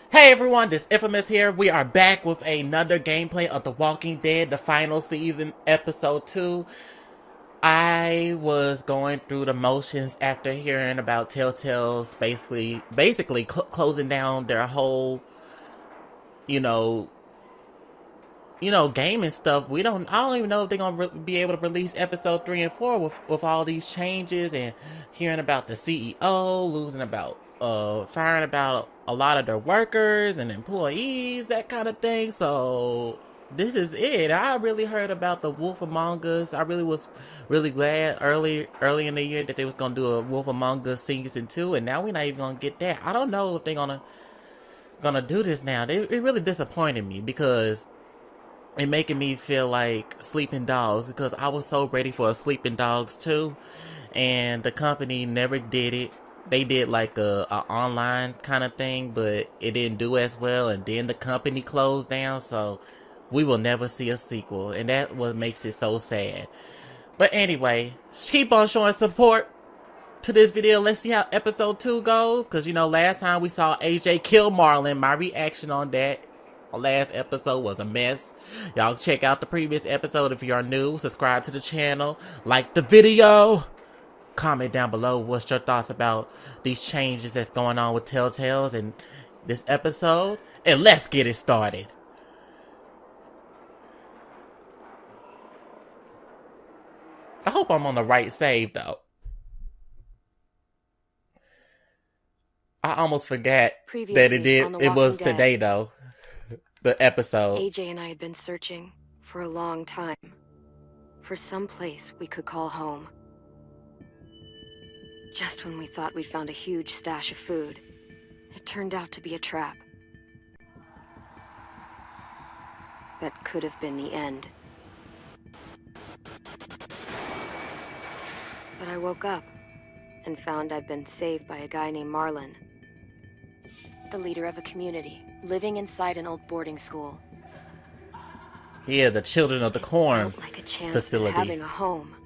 Hey everyone, this Infamous here. We are back with another gameplay of The Walking Dead, the final season, episode 2. I was going through the motions after hearing about Telltale's basically closing down their whole, you know, game and stuff. I don't even know if they're gonna be able to release episode 3 and 4 with all these changes and hearing about the CEO losing about firing about a lot of their workers and employees, that kind of thing. So this is it. I really heard about the Wolf Among Us. I really was really glad early in the year that they was gonna do a Wolf Among Us season 2, and now we're not even gonna get that. I don't know if they're gonna do this now. It really disappointed me because and making me feel like Sleeping Dogs, because I was so ready for a Sleeping Dogs too, and the company never did it. They did like a online kind of thing, but it didn't do as well, and then the company closed down, so we will never see a sequel, and that what makes it so sad. But anyway, keep on showing support to this video. Let's see how episode 2 goes, because last time we saw AJ kill Marlon. My reaction on that last episode was a mess. Y'all check out the previous episode if you are new. Subscribe to the channel, like the video, comment down below what's your thoughts about these changes that's going on with Telltales in this episode, and let's get it started. I hope I'm on the right save though. I almost forgot that it was today though, the episode. AJ and I had been searching for a long time for some place we could call home. Just when we thought we'd found a huge stash of food, it turned out to be a trap. That could have been the end. But I woke up and found I'd been saved by a guy named Marlon, the leader of a community living inside an old boarding school. Yeah, the Children of the Corn felt like a chance facility. At having a home,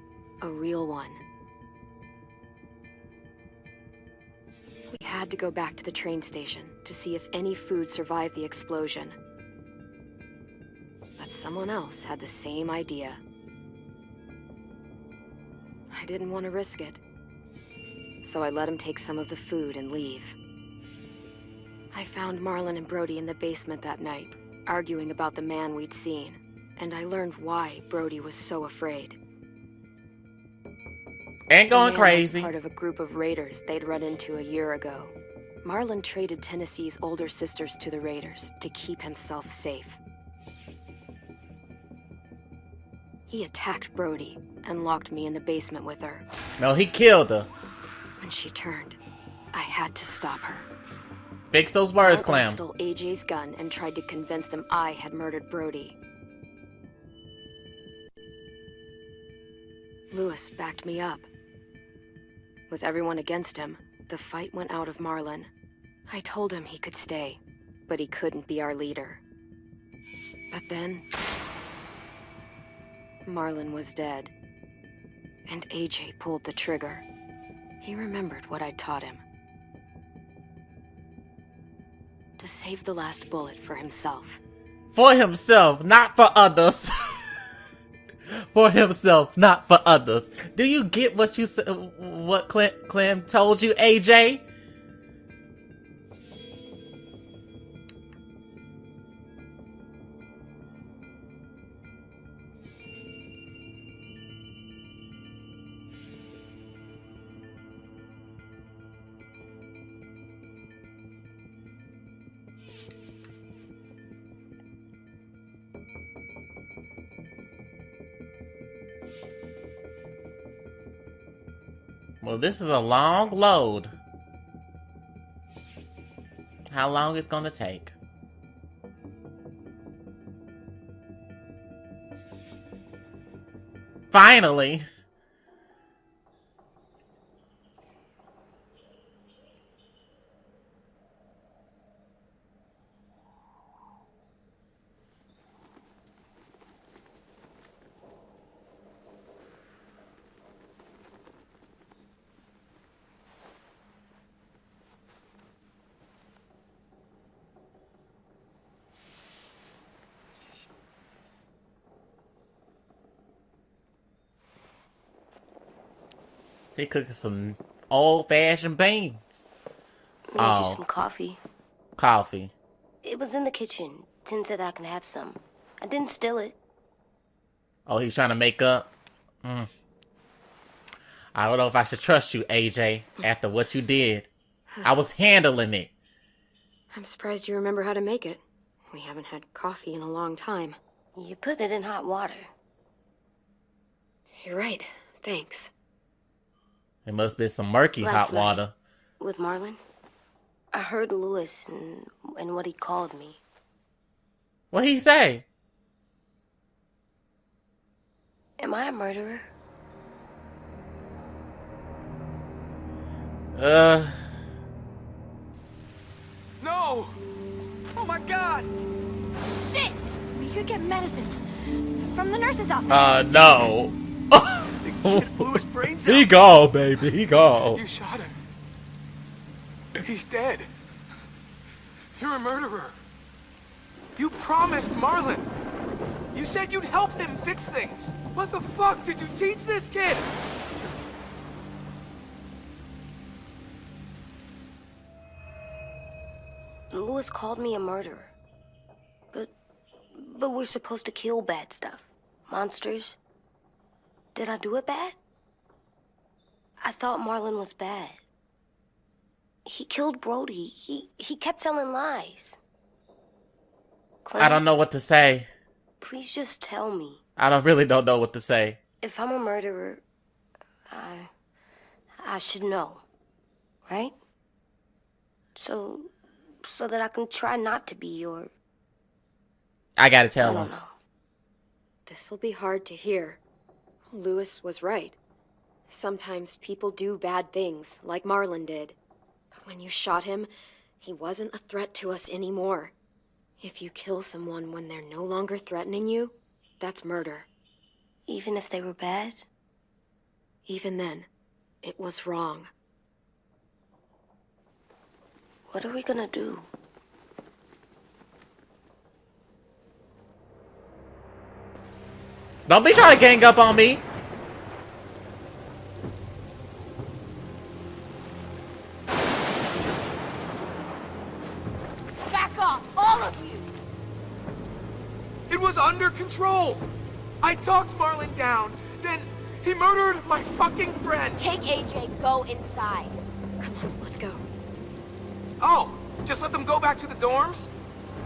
a real one. We had to go back to the train station to see if any food survived the explosion. But someone else had the same idea. I didn't want to risk it, so I let him take some of the food and leave. I found Marlon and Brody in the basement that night, arguing about the man we'd seen, and I learned why Brody was so afraid. And going crazy. The man was part of a group of raiders they'd run into a year ago. Marlon traded Tennessee's older sisters to the raiders to keep himself safe. He attacked Brody and locked me in the basement with her. No, he killed her. When she turned, I had to stop her. Fix those words, Clem. Marlon stole AJ's gun and tried to convince them I had murdered Brody. Lewis backed me up. With everyone against him, the fight went out of Marlon. I told him he could stay, but he couldn't be our leader. But then, Marlon was dead, and AJ pulled the trigger. He remembered what I'd taught him. To save the last bullet for himself. For himself, not for others. For himself, not for others. Do you get what you said? What Clem told you, AJ? Well, this is a long load. How long it's gonna take? Finally! He cooking some old-fashioned beans. Made you Oh, some coffee. coffee. It was in the kitchen. Tin said that I can have some. I didn't steal it. Oh, he's trying to make up. I don't know if I should trust you, AJ, after what you did. I was handling it. I'm surprised you remember how to make it. We haven't had coffee in a long time. You put it in hot water. You're right. Thanks. It must be some murky Last hot water. With Marlon, I heard Lewis and what he called me. What he say? Am I a murderer? No! Oh my god! Shit! We could get medicine from the nurse's office. No. The kid blew his brains out. He gone, baby. He gone. You shot him. He's dead. You're a murderer. You promised Marlon. You said you'd help him fix things. What the fuck did you teach this kid? Lewis called me a murderer. But we're supposed to kill bad stuff. Monsters. Did I do it bad? I thought Marlon was bad. He killed Brody. He kept telling lies. Clem, I don't know what to say. please just tell me. I really don't know what to say. If I'm a murderer, I should know, right? So that I can try not to be, or I gotta I tell don't him. know. This'll be hard to hear. Lewis was right. Sometimes people do bad things, like Marlon did. But when you shot him, he wasn't a threat to us anymore. If you kill someone when they're no longer threatening you, that's murder. Even if they were bad? Even then, it was wrong. What are we gonna do? Don't be trying to gang up on me. Back off, all of you! It was under control. I talked Marlon down. Then he murdered my fucking friend. Take AJ, go inside. Come on, let's go. Oh, just let them go back to the dorms?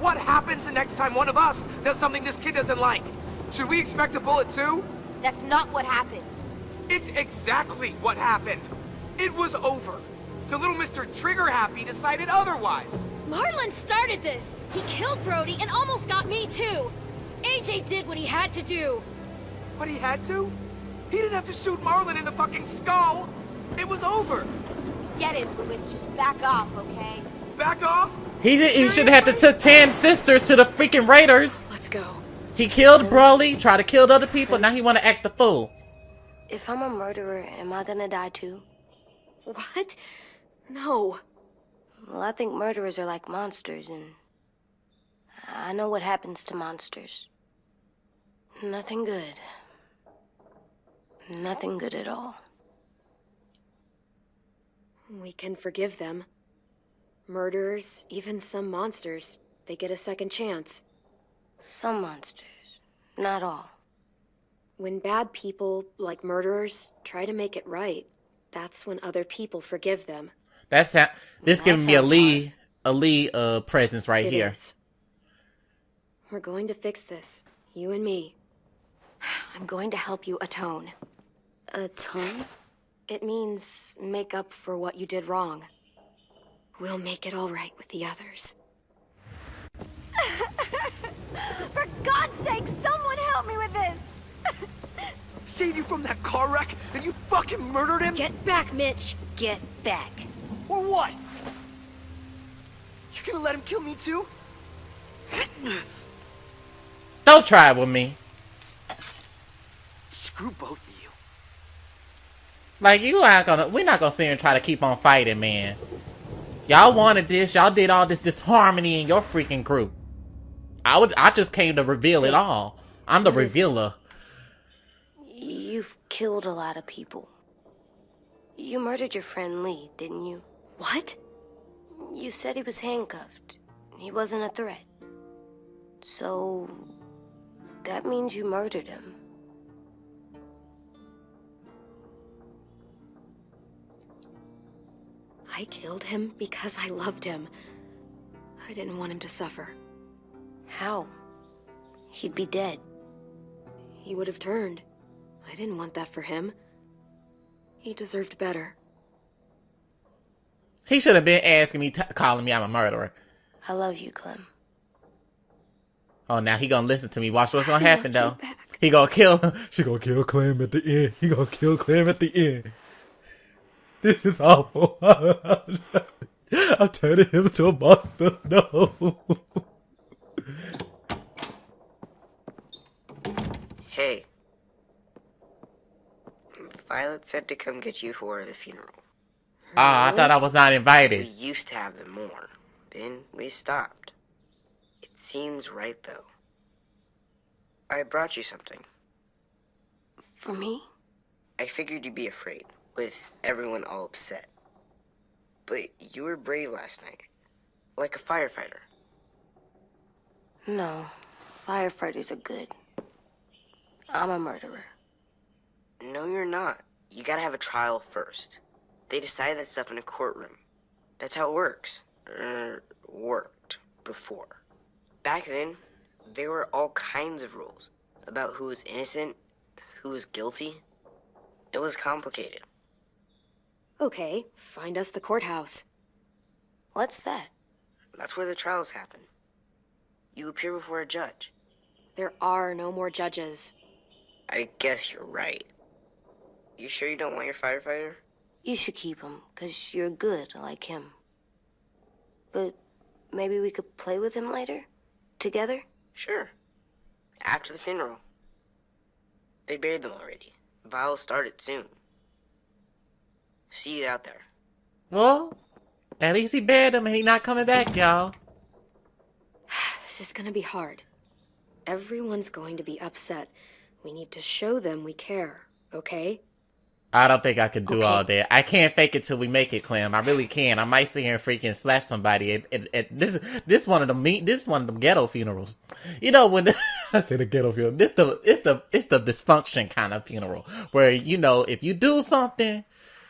What happens the next time one of us does something this kid doesn't like? Should we expect a bullet too? That's not what happened. It's exactly what happened. It was over. The little Mr. Trigger Happy decided otherwise. Marlon started this! He killed Brody and almost got me too! AJ did what he had to do! But he had to? He didn't have to shoot Marlon in the fucking skull. It was over. Get it, Lewis. Just back off, okay? Back off? He should have had to took 10 sisters to the freaking Raiders. Let's go. He killed Broly, tried to kill the other people, now he want to act the fool. If I'm a murderer, am I gonna die too? What? No. Well, I think murderers are like monsters, and I know what happens to monsters. Nothing good. Nothing good at all. We can forgive them. Murderers, even some monsters, they get a second chance. Some monsters, not all. When bad people, like murderers, try to make it right, that's when other people forgive them. This That giving me sounds a Lee presence right It here. is. We're going to fix this, you and me. I'm going to help you atone. Atone? It means make up for what you did wrong. We'll make it all right with the others. For God's sake, someone help me with this! Save you from that car wreck and you fucking murdered him? Get back, Mitch! Get back. Or what? You gonna let him kill me too? Don't try it with me. Screw both of you. Like, we're not gonna sit here and try to keep on fighting, man. Y'all wanted this, y'all did all this disharmony in your freaking group. I just came to reveal it all. I'm the revealer. You've killed a lot of people. You murdered your friend Lee, didn't you? What? You said he was handcuffed. He wasn't a threat. So, that means you murdered him. I killed him because I loved him. I didn't want him to suffer. How? He'd be dead. He would have turned. I didn't want that for him. He deserved better. He should have been asking me, calling me I'm a murderer. I love you, Clem. Oh, now he gonna listen to me. Watch what's gonna happen, I though. love you back. He gonna kill. She gonna kill Clem at the end. He gonna kill Clem at the end. This is awful. I'm turning him to a monster. No. Hey. Violet said to come get you for the funeral. Ah, I thought I was not We invited. used to have them more. Then we stopped. It seems right, though. I brought you something. For me? I figured you'd be afraid, with everyone all upset. But you were brave last night. Like a firefighter. No. Firefighters are good. I'm a murderer. No, you're not. You gotta have a trial first. They decide that stuff in a courtroom. That's how it works. Worked before. Back then, there were all kinds of rules about who was innocent, who was guilty. It was complicated. Okay, find us the courthouse. What's that? That's where the trials happen. You appear before a judge. There are no more judges. I guess you're right. You sure you don't want your firefighter? You should keep him, 'cause you're good like him. But maybe we could play with him later? Together? Sure. After the funeral. They buried them already. Viol'll start it soon. See you out there. Well, at least he buried him and he not coming back, y'all. This is gonna be hard. Everyone's going to be upset. We need to show them we care, okay? I don't think I can do Okay. all that. I can't fake it till we make it, Clem. I really can. I might sit here and freaking slap somebody. This one of them ghetto funerals. You know when I say the ghetto funeral, it's the dysfunction kind of funeral where if you do something,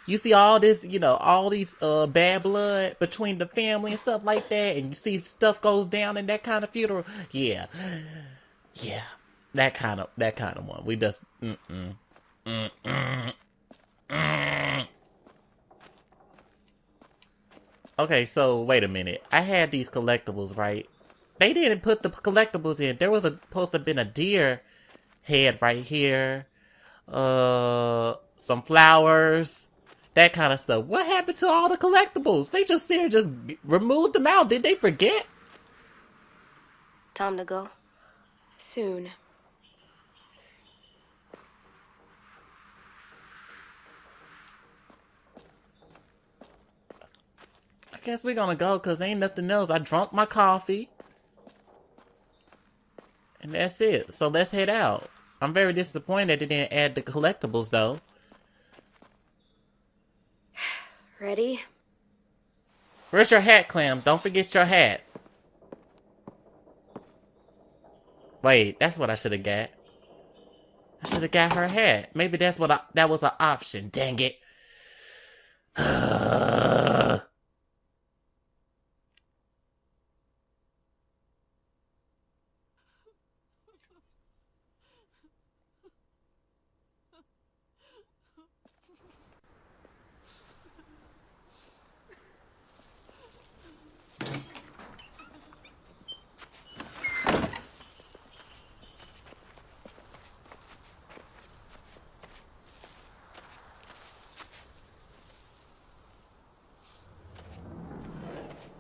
you see all this, all these bad blood between the family and stuff like that, and you see stuff goes down in that kind of funeral. Yeah, that kind of one. We just Okay, so wait a minute. I had these collectibles, right? They didn't put the collectibles in. There was supposed to have been a deer head right here. Some flowers. That kind of stuff. What happened to all the collectibles? They just removed them out. Did they forget? Time to go? Soon. I guess we're gonna go because ain't nothing else. I drunk my coffee. And that's it. So let's head out. I'm very disappointed they didn't add the collectibles though. Ready? Where's your hat, Clem? Don't forget your hat. Wait, that's what I should have got. I should have got her hat. Maybe that was an option. Dang it.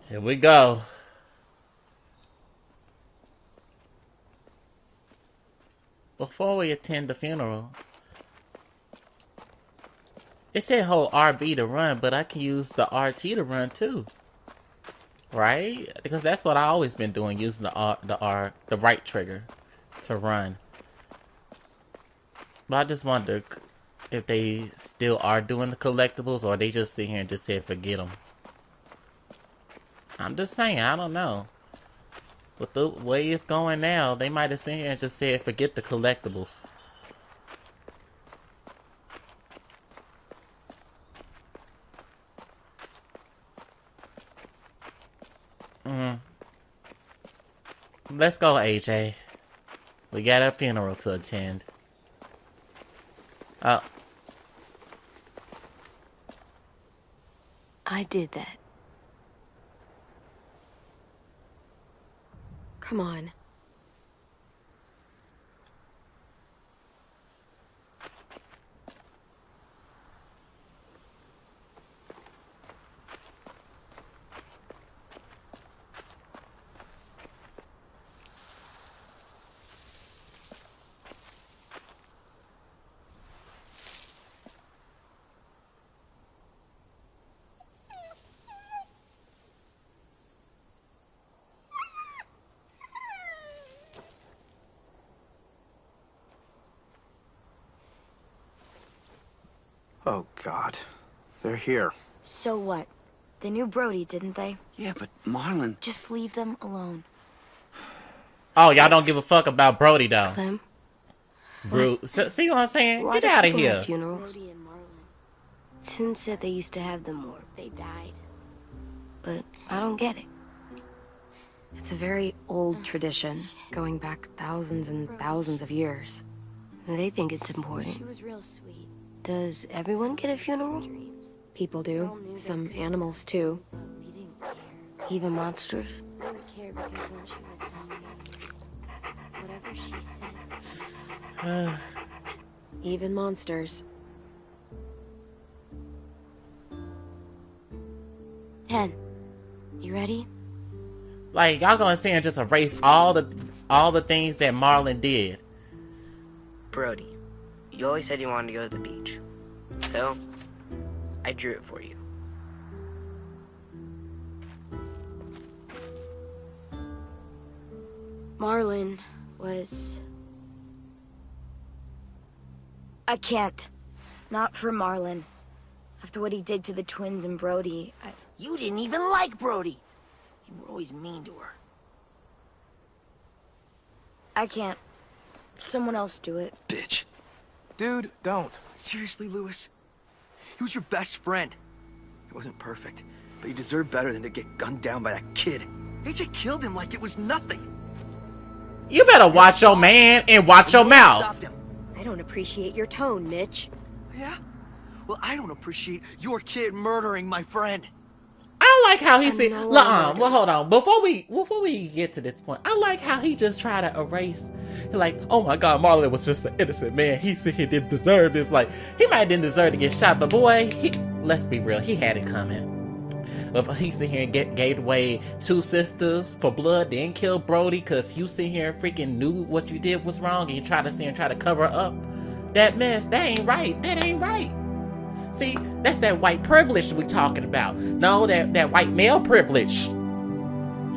Here we go. Before we attend the funeral, it said hold RB to run, but I can use the RT to run too. Right? Because that's what I always been doing, using the right trigger to run. But I just wonder, if they still are doing the collectibles, or they just sit here and just said forget them. I'm just saying, I don't know. With the way it's going now, they might have sat here and just said forget the collectibles. Let's go, AJ. We got a funeral to attend. Oh. I did that. Come on. Oh, God. They're here. So what? They knew Brody, didn't they? Yeah, but Marlon... Just leave them alone. Oh, y'all don't give a fuck about Brody, though. Clem, Brute. See what I'm saying? why Get do out of people here. have funerals? Brody and Marlon, Tin said they used to have them more, they died. but I don't get it. It's a very old tradition, going back thousands and thousands of years. They think it's important. She was real sweet. Does everyone get a funeral? Dreams. People do. Some animals, too. But we didn't care. Even monsters? We didn't care because when she was dying, whatever she said. Even monsters. 10. You ready? Like, y'all gonna sit and just erase all the things that Marlon did. Brody, you always said you wanted to go to the beach. So, I drew it for you. Marlon was... I can't. Not for Marlon. After what he did to the twins and Brody, You didn't even like Brody. You were always mean to her. I can't. Someone else do it. Bitch. Dude, don't. Seriously, Lewis? He was your best friend. He wasn't perfect, but he deserved better than to get gunned down by that kid. AJ killed him like it was nothing. You better watch your man and watch your mouth. Stopped him. I don't appreciate your tone, Mitch. Yeah? Well, I don't appreciate your kid murdering my friend. I like how he said, no well, hold on. Before we get to this point, I like how he just tried to erase. Like, oh my God, Marlon was just an innocent man. He said he didn't deserve this. Like, he might didn't deserve to get shot, but boy, let's be real, he had it coming. If he sit here and gave away 2 sisters for blood, then killed Brody because you sit here and freaking knew what you did was wrong, and you try to sit here and try to cover up that mess. That ain't right. That ain't right. See, that's that white privilege we talking about. No, that white male privilege.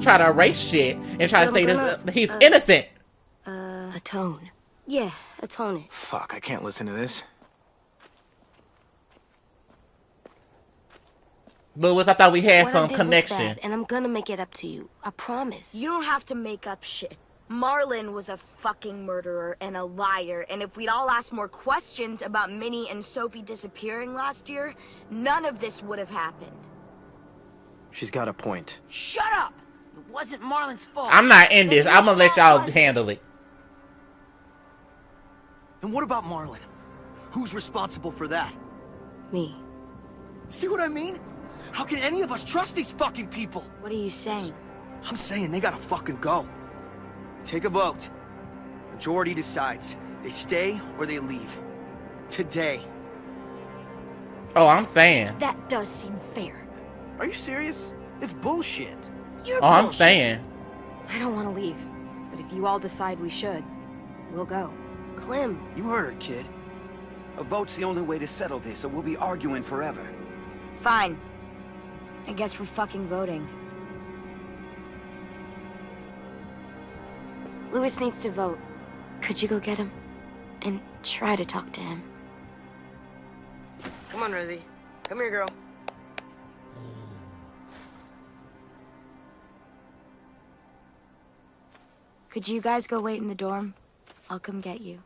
Try to erase shit and try to say this, he's innocent. Atone. Yeah, atone it. Fuck, I can't listen to this. Lewis, I thought we had What I some did was connection. bad, and I'm gonna make it up to you. I promise. You don't have to make up shit. Marlon was a fucking murderer and a liar, and if we'd all asked more questions about Minnie and Sophie disappearing last year, none of this would have happened. She's got a point. Shut up! It wasn't Marlon's fault. I'm not in this. I'm gonna let y'all handle it. And what about Marlon? Who's responsible for that? Me. See what I mean? How can any of us trust these fucking people? What are you saying? I'm saying they gotta fucking go. Take a vote. Majority decides. They stay or they leave. Today. Oh, I'm saying. That does seem fair. Are you serious? It's bullshit. You're Oh, I'm bullshit. staying. I don't want to leave, but if you all decide we should, we'll go. Clem. You heard her, kid. A vote's the only way to settle this, or we'll be arguing forever. Fine. I guess we're fucking voting. Lewis needs to vote. Could you go get him? And try to talk to him. Come on, Rosie. Come here, girl. Could you guys go wait in the dorm? I'll come get you.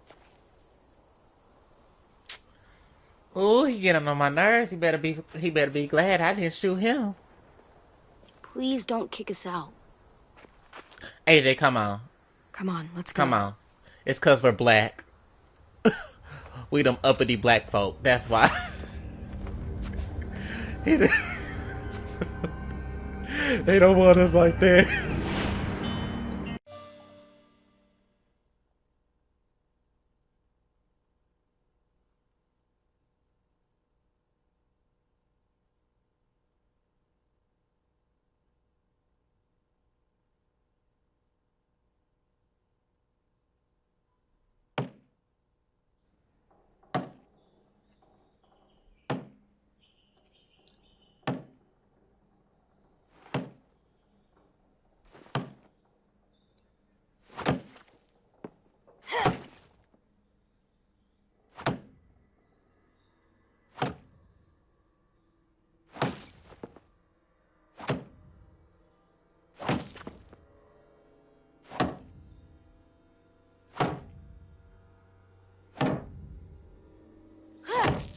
Ooh, he getting on my nerves. He better be glad I didn't shoot him. Please don't kick us out. AJ, come on. Come on, let's go. Come on. It's cause we're black. We them uppity black folk. That's why. They don't want us like that.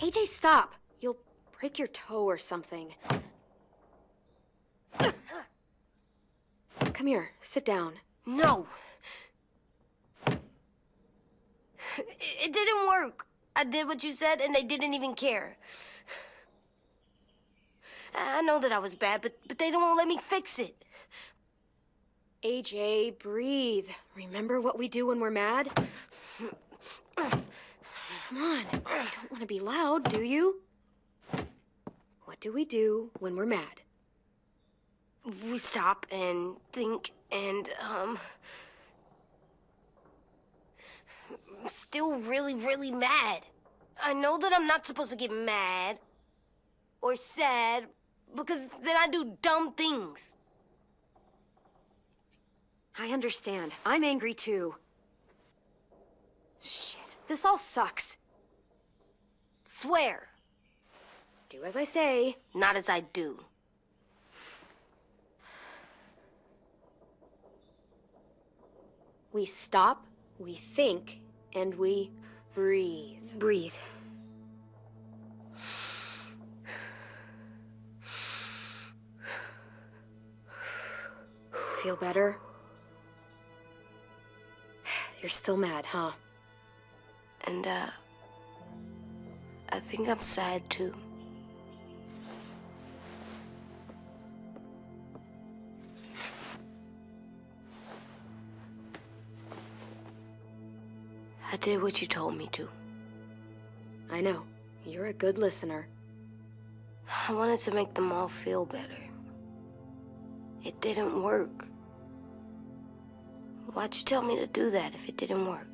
AJ, stop. You'll break your toe or something. Come here, sit down. No. It didn't work. I did what you said, and they didn't even care. I know that I was bad, but they don't let me fix it. AJ, breathe. Remember what we do when we're mad? Come on, you don't want to be loud, do you? What do we do when we're mad? We stop and think and, I'm still really, really mad. I know that I'm not supposed to get mad or sad because then I do dumb things. I understand. I'm angry too. Shit, this all sucks. Swear. Do as I say. Not as I do. We stop, we think, and we breathe. Breathe. Feel better? You're still mad, huh? And, I think I'm sad too. I did what you told me to. I know. You're a good listener. I wanted to make them all feel better. It didn't work. Why'd you tell me to do that if it didn't work?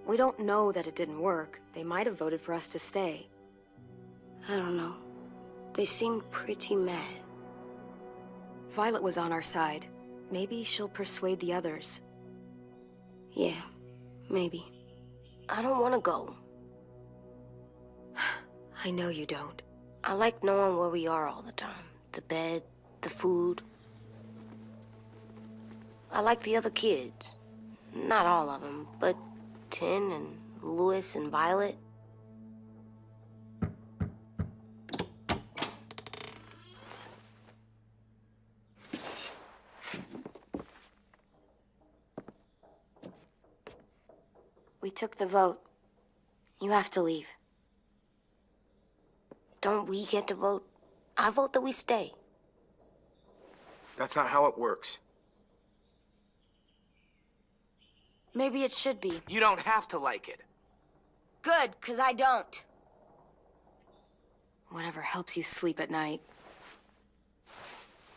We don't know that it didn't work. They might have voted for us to stay. I don't know. They seemed pretty mad. Violet was on our side. Maybe she'll persuade the others. Yeah, maybe. I don't want to go. I know you don't. I like knowing where we are all the time. The bed, the food. I like the other kids. Not all of them, but Tin and Louis and Violet. We took the vote. You have to leave. Don't we get to vote? I vote that we stay. That's not how it works. Maybe it should be. You don't have to like it. Good, 'cause I don't. Whatever helps you sleep at night.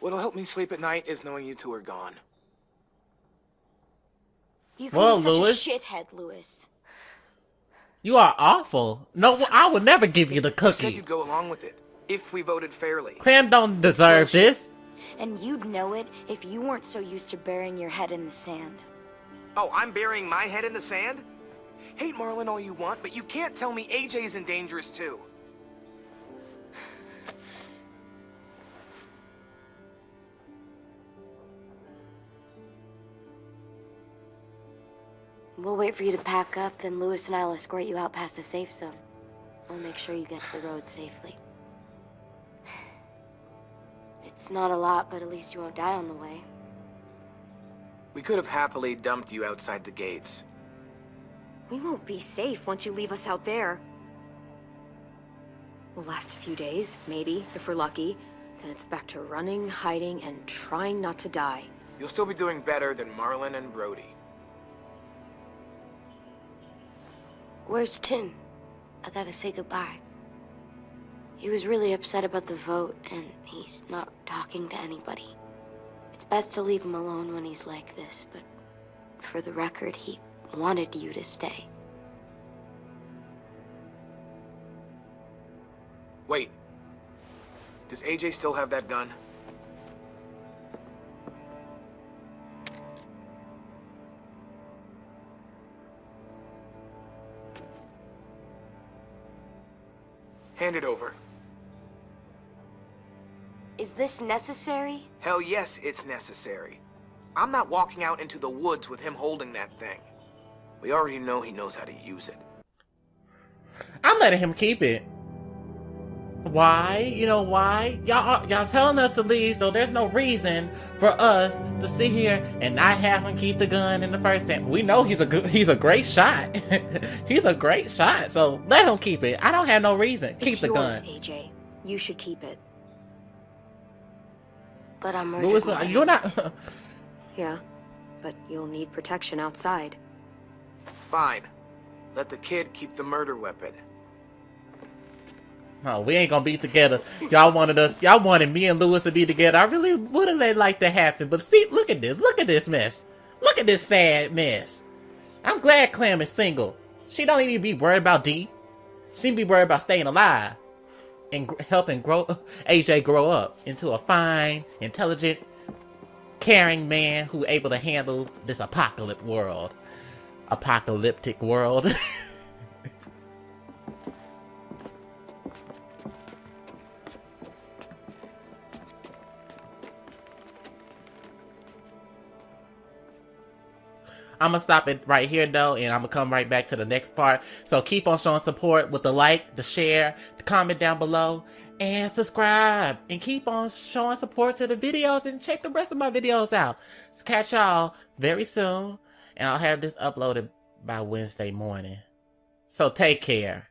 What'll help me sleep at night is knowing you two are gone. You can Well, be such Louis. a shithead, Louis. You are awful. No, I would never give you the You said cookie. you'd go along with it, if we voted fairly. Clem don't deserve this. And you'd know it if you weren't so used to burying your head in the sand. Oh, I'm burying my head in the sand? Hate Marlin all you want, but you can't tell me AJ's in dangerous too. We'll wait for you to pack up, then Lewis and I'll escort you out past the safe zone. We'll make sure you get to the road safely. It's not a lot, but at least you won't die on the way. We could have happily dumped you outside the gates. We won't be safe once you leave us out there. We'll last a few days, maybe, if we're lucky. Then it's back to running, hiding, and trying not to die. You'll still be doing better than Marlin and Brody. Where's Tin? I gotta say goodbye. He was really upset about the vote, and he's not talking to anybody. It's best to leave him alone when he's like this, but for the record, he wanted you to stay. Wait. Does AJ still have that gun? Hand it over. Is this necessary? Hell yes, it's necessary. I'm not walking out into the woods with him holding that thing. We already know he knows how to use it. I'm letting him keep it. Why? You know why? Y'all telling us to leave, so there's no reason for us to sit here and not have him keep the gun in the first time. We know he's a great shot. He's a great shot, so let him keep it. I don't have no reason. Keep the yours, gun. AJ. You should keep it. But I'm murdered. Louis, you're not. Yeah, but you'll need protection outside. Fine. Let the kid keep the murder weapon. Oh, we ain't gonna be together. Y'all wanted me and Louis to be together. I really would have liked to happen, but see, look at this mess. Look at this sad mess. I'm glad Clem is single. She don't need to be worried about D. She need to be worried about staying alive and helping AJ grow up into a fine, intelligent, caring man who able to handle this apocalyptic world. I'm gonna stop it right here though, and I'm gonna come right back to the next part. So keep on showing support with the like, the share, the comment down below, and subscribe. And keep on showing support to the videos, and check the rest of my videos out. So catch y'all very soon, and I'll have this uploaded by Wednesday morning. So take care.